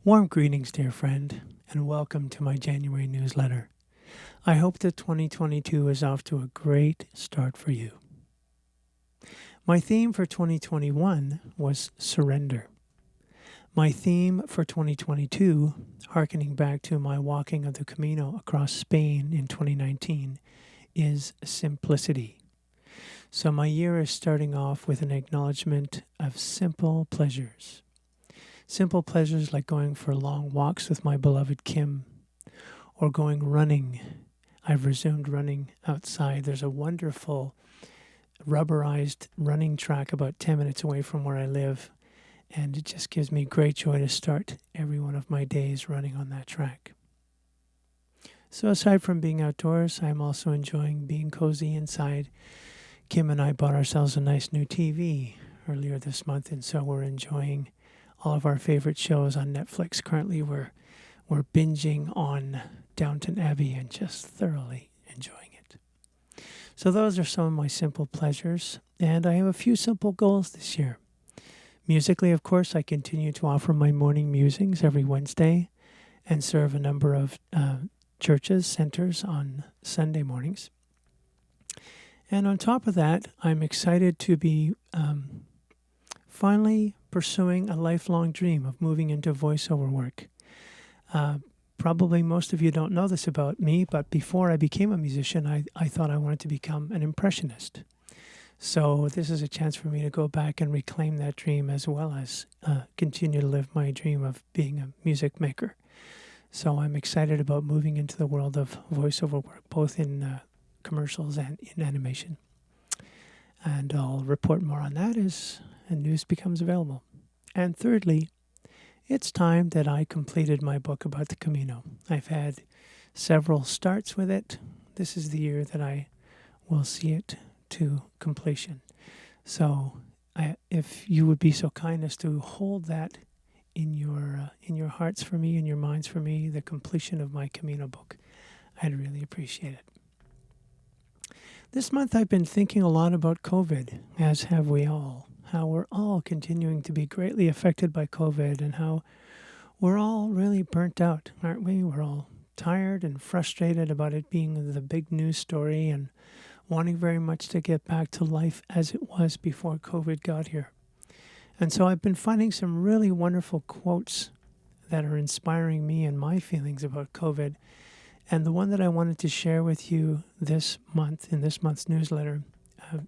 Warm greetings, dear friend, and welcome to my January newsletter. I hope that 2022 is off to a great start for you. My theme for 2021 was surrender. My theme for 2022, hearkening back to my walking of the Camino across Spain in 2019, is simplicity. So my year is starting off with an acknowledgement of simple pleasures. Simple pleasures like going for long walks with my beloved Kim, or going running. I've resumed running outside. There's a wonderful rubberized running track about 10 minutes away from where I live, and it just gives me great joy to start every one of my days running on that track. So aside from being outdoors, I'm also enjoying being cozy inside. Kim and I bought ourselves a nice new TV earlier this month, and so we're enjoying all of our favorite shows on Netflix. Currently, we're binging on Downton Abbey and just thoroughly enjoying it. So those are some of my simple pleasures, and I have a few simple goals this year. Musically, of course, I continue to offer my morning musings every Wednesday and serve a number of churches, centers on Sunday mornings. And on top of that, I'm excited to be finally pursuing a lifelong dream of moving into voiceover work. Probably most of you don't know this about me, but before I became a musician, I thought I wanted to become an impressionist. So this is a chance for me to go back and reclaim that dream, as well as continue to live my dream of being a music maker. So I'm excited about moving into the world of voiceover work, both in commercials and in animation. And I'll report more on that as news becomes available. And thirdly, it's time that I completed my book about the Camino. I've had several starts with it. This is the year that I will see it to completion. So if you would be so kind as to hold that in your hearts for me, in your minds for me, the completion of my Camino book, I'd really appreciate it. This month I've been thinking a lot about COVID, as have we all. How we're all continuing to be greatly affected by COVID, and how we're all really burnt out, aren't we? We're all tired and frustrated about it being the big news story and wanting very much to get back to life as it was before COVID got here. And so I've been finding some really wonderful quotes that are inspiring me and my feelings about COVID. And the one that I wanted to share with you this month, in this month's newsletter,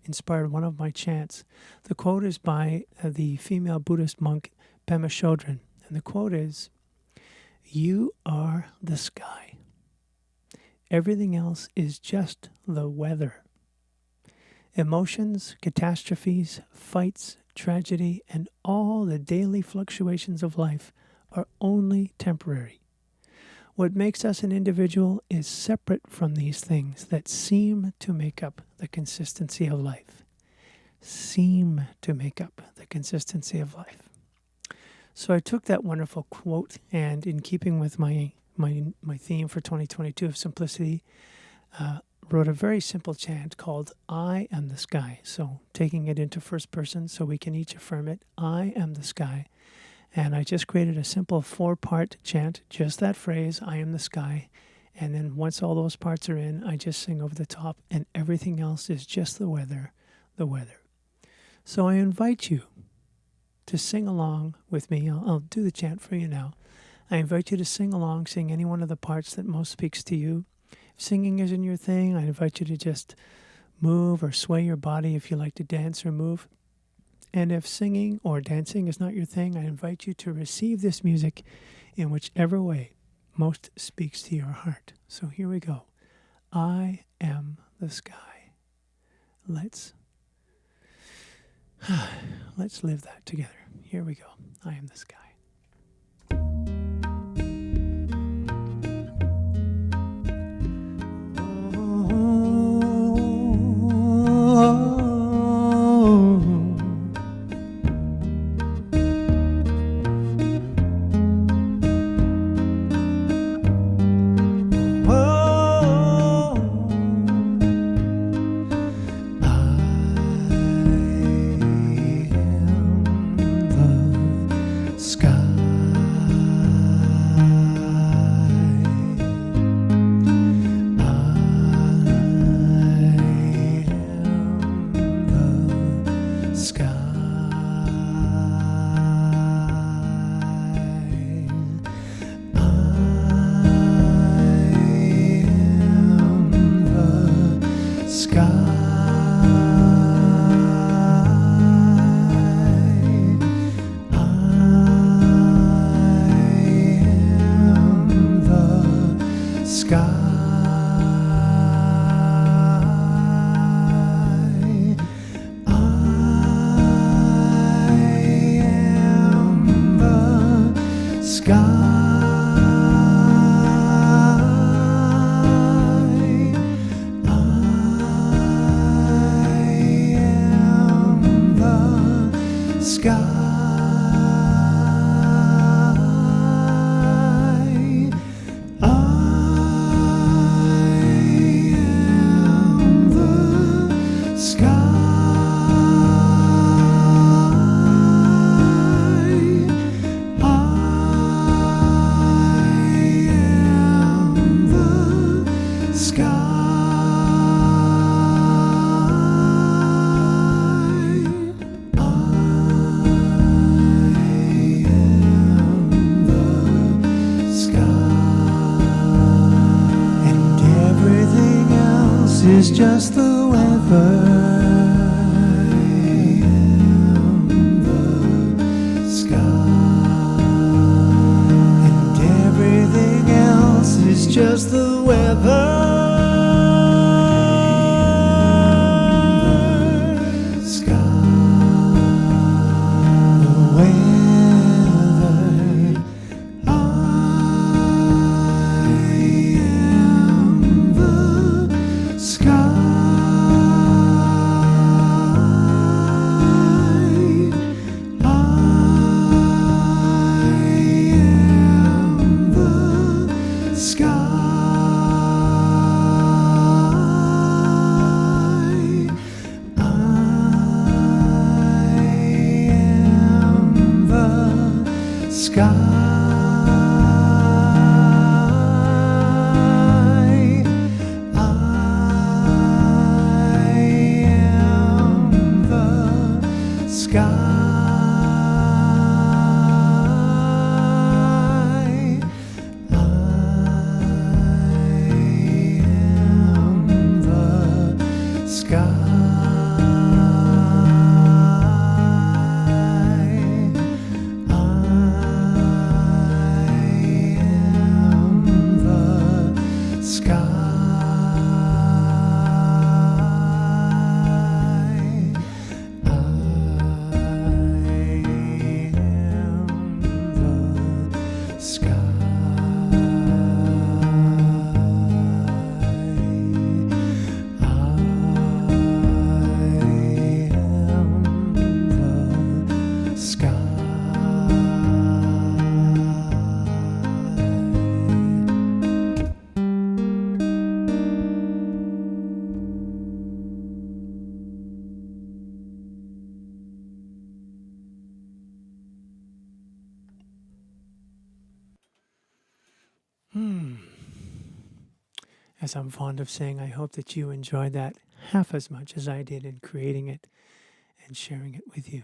inspired one of my chants. The quote is by the female Buddhist monk Pema Chodron. And the quote is, "You are the sky. Everything else is just the weather. Emotions, catastrophes, fights, tragedy, and all the daily fluctuations of life are only temporary. What makes us an individual is separate from these things that seem to make up the consistency of life." Seem to make up the consistency of life. So I took that wonderful quote, and in keeping with my theme for 2022 of simplicity, wrote a very simple chant called "I am the sky." So taking it into first person so we can each affirm it, "I am the sky." And I just created a simple 4-part chant, just that phrase, "I am the sky." And then once all those parts are in, I just sing over the top, and everything else is just the weather, the weather. So I invite you to sing along with me. I'll do the chant for you now. I invite you to sing along, sing any one of the parts that most speaks to you. If singing isn't your thing, I invite you to just move or sway your body if you like to dance or move. And if singing or dancing is not your thing, I invite you to receive this music in whichever way most speaks to your heart. So here we go. I am the sky. Let's live that together. Here we go. I am the sky. Sky. Is just the weather. I am the sky, and everything else is just the weather. Sky, the weather. I am the sky. As I'm fond of saying, I hope that you enjoyed that half as much as I did in creating it and sharing it with you.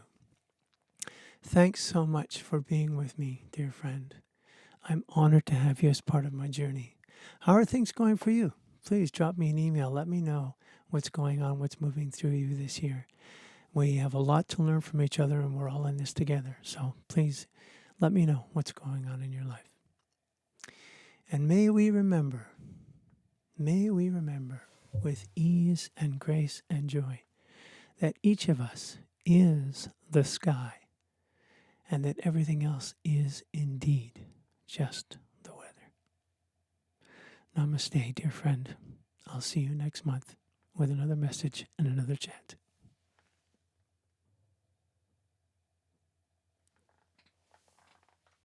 Thanks so much for being with me, dear friend. I'm honored to have you as part of my journey. How are things going for you? Please drop me an email. Let me know what's going on, what's moving through you this year. We have a lot to learn from each other, and we're all in this together. So please let me know what's going on in your life. And may we remember with ease and grace and joy that each of us is the sky and that everything else is indeed just the weather. Namaste, dear friend. I'll see you next month with another message and another chant.